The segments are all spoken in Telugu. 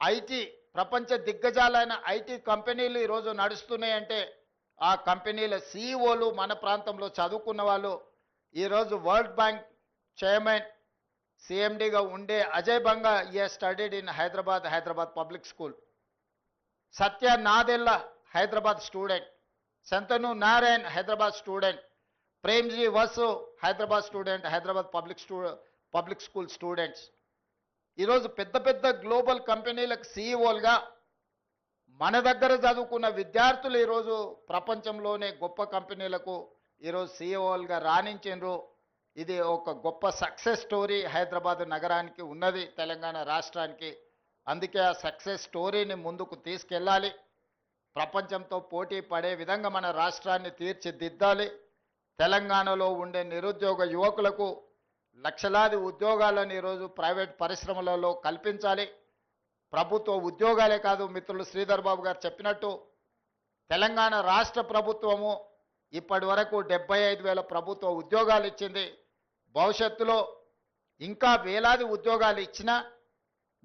ఐటీ ప్రపంచ దిగ్గజాలైన ఐటీ కంపెనీలు ఈరోజు నడుస్తున్నాయంటే ఆ కంపెనీల సీఈఓలు మన ప్రాంతంలో చదువుకున్న వాళ్ళు ఈరోజు వరల్డ్ బ్యాంక్ చైర్మన్ సిఎండిగా ఉండే Ajay Banga studied in Hyderabad public school. Satya Nadella Hyderabad student, Shantanu Narayen Hyderabad student, Premji Vasu Hyderabad student, Hyderabad public school students. ఈరోజు పెద్ద పెద్ద గ్లోబల్ కంపెనీలకు సీఈఓలుగా మన దగ్గర చదువుకున్న విద్యార్థులు ఈరోజు ప్రపంచంలోనే గొప్ప కంపెనీలకు ఈరోజు సీఈఓలుగా రాణించారు. ఇది ఒక గొప్ప సక్సెస్ స్టోరీ హైదరాబాద్ నగరానికి ఉన్నది, తెలంగాణ రాష్ట్రానికి. అందుకే ఆ సక్సెస్ స్టోరీని ముందుకు తీసుకెళ్ళాలి, ప్రపంచంతో పోటీ పడే విధంగా మన రాష్ట్రాన్ని తీర్చిదిద్దాలి. తెలంగాణలో ఉండే నిరుద్యోగ యువకులకు లక్షలాది ఉద్యోగాలను ఈరోజు ప్రైవేట్ పరిశ్రమలలో కల్పించాలి. ప్రభుత్వ ఉద్యోగాలే కాదు, మిత్రులు శ్రీధర్ బాబు గారు చెప్పినట్టు తెలంగాణ రాష్ట్ర ప్రభుత్వము ఇప్పటి వరకు 75,000 ప్రభుత్వ ఉద్యోగాలు ఇచ్చింది. భవిష్యత్తులో ఇంకా వేలాది ఉద్యోగాలు ఇచ్చినా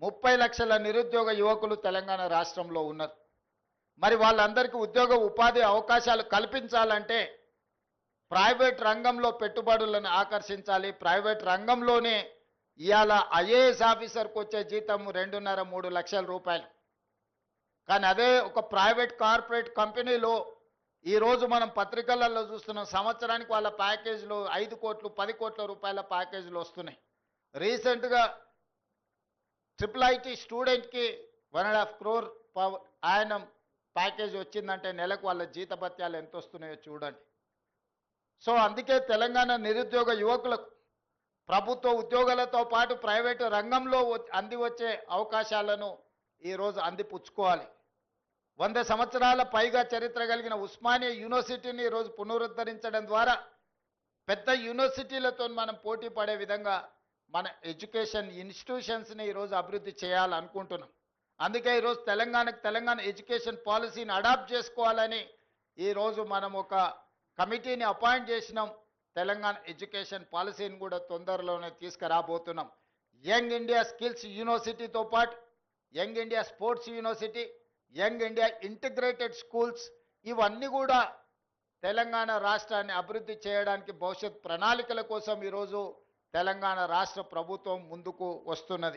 30 లక్షల నిరుద్యోగ యువకులు తెలంగాణ రాష్ట్రంలో ఉన్నారు. మరి వాళ్ళందరికీ ఉద్యోగ ఉపాధి అవకాశాలు కల్పించాలంటే ప్రైవేట్ రంగంలో పెట్టుబడులను ఆకర్షించాలి. ప్రైవేట్ రంగంలోనే ఇవాళ ఐఏఎస్ ఆఫీసర్కి వచ్చే జీతం 2.5-3 లక్షల రూపాయలు. కానీ అదే ఒక ప్రైవేట్ కార్పొరేట్ కంపెనీలో ఈరోజు మనం పత్రికలలో చూస్తున్నాం, సంవత్సరానికి వాళ్ళ ప్యాకేజీలు 5 కోట్లు 10 కోట్ల రూపాయల ప్యాకేజీలు వస్తున్నాయి. రీసెంట్గా IIIT స్టూడెంట్కి 1.5 crore ఆయన ప్యాకేజ్ వచ్చిందంటే నెలకు వాళ్ళ జీతభత్యాలు ఎంత వస్తున్నాయో చూడండి. సో అందుకే తెలంగాణ నిరుద్యోగ యువకులకు ప్రభుత్వ ఉద్యోగాలతో పాటు ప్రైవేటు రంగంలో అంది వచ్చే అవకాశాలను ఈరోజు అందిపుచ్చుకోవాలి. 100 సంవత్సరాల పైగా చరిత్ర కలిగిన ఉస్మానియా యూనివర్సిటీని ఈరోజు పునరుద్ధరించడం ద్వారా పెద్ద యూనివర్సిటీలతో మనం పోటీ పడే విధంగా మన ఎడ్యుకేషన్ ఇన్స్టిట్యూషన్స్ని ఈరోజు అభివృద్ధి చేయాలనుకుంటున్నాం. అందుకే ఈరోజు తెలంగాణ ఎడ్యుకేషన్ పాలసీని అడాప్ట్ చేసుకోవాలని ఈరోజు మనం ఒక కమిటీని అపాయింట్ చేసినాం. తెలంగాణ ఎడ్యుకేషన్ పాలసీని కూడా తొందరలోనే తీసుకురాబోతున్నాం. యంగ్ ఇండియా స్కిల్స్ యూనివర్సిటీతో పాటు young India sports university, young India integrated schools, ఇవన్నీ కూడా తెలంగాణ రాష్ట్రాన్ని అభివృద్ధి చేయడానికి భవిష్యత్ ప్రణాళికల కోసం ఈరోజు తెలంగాణ రాష్ట్ర ప్రభుత్వం ముందుకు వస్తున్నది.